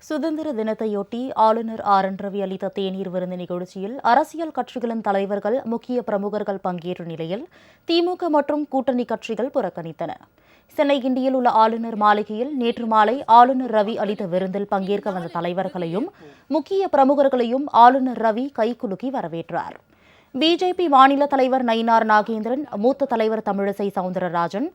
சுதந்திர தினத்தையொட்டி ஆளுநர் என் ரவி அளித்த தேநீர் விருந்து நிகழ்ச்சியில் அரசியல் கட்சிகளின் தலைவர்கள், முக்கிய பிரமுகர்கள் பங்கேற்ற நிலையில் திமுக மற்றும் கூட்டணி கட்சிகள் புறக்கணித்தன. சென்னை கிண்டியில் உள்ள ஆளுநர் மாளிகையில் நேற்று மாலை ஆளுநர் ரவி அளித்த விருந்தில் பங்கேற்க வந்த தலைவர்களையும் முக்கிய பிரமுகர்களையும் ஆளுநர் ரவி கைகுலுக்கி வரவேற்றார். பிஜேபி மாநில தலைவர் நயினார் நாகேந்திரன், மூத்த தலைவர் தமிழிசை சவுந்தரராஜன்,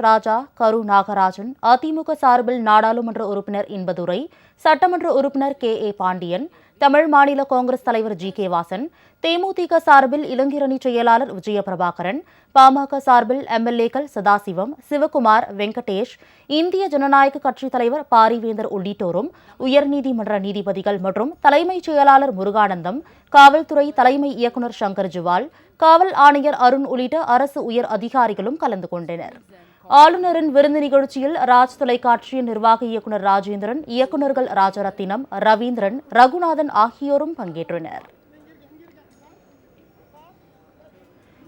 ராஜா, கரு நாகராஜன், அதிமுக சார்பில் நாடாளுமன்ற உறுப்பினர் இன்பதுரை, சட்டமன்ற உறுப்பினர் கே பாண்டியன், தமிழ் மாநில காங்கிரஸ் தலைவர் கே வாசன், தேமுதிக சார்பில் இளைஞரணி செயலாளர் விஜயபிரபாகரன், பாமக சார்பில் எம்எல்ஏக்கள் சதாசிவம், சிவக்குமார், வெங்கடேஷ், இந்திய ஜனநாயக கட்சித் தலைவர் பாரிவேந்தர் உள்ளிட்டோரும், உயர்நீதிமன்ற நீதிபதிகள் மற்றும் தலைமைச் செயலாளர் முருகானந்தம், காவல்துறை தலைமை இயக்குநர் சங்கர் ஜுவால், காவல் ஆணையர் அருண் உள்ளிட்ட அரசு உயர் அதிகாரிகளும் கலந்து கொண்டனர். ஆளுநரின் விருந்து நிகழ்ச்சியில் ராஜ் தொலைக்காட்சியின் நிர்வாக இயக்குநர் ராஜேந்திரன், இயக்குநர்கள் ராஜரத்தினம், ரவீந்திரன், ரகுநாதன் ஆகியோரும் பங்கேற்றனர்.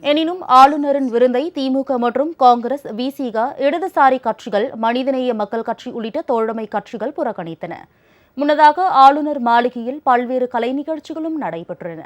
எனினும் ஆளுநரின் விருந்தை திமுக மற்றும் காங்கிரஸ், விசிக, இடதுசாரி கட்சிகள், மனிதநேய மக்கள் கட்சி உள்ளிட்ட தோழமை கட்சிகள் புறக்கணித்தன. முன்னதாக ஆளுநர் மாளிகையில் பல்வேறு கலை நிகழ்ச்சிகளும் நடைபெற்றன.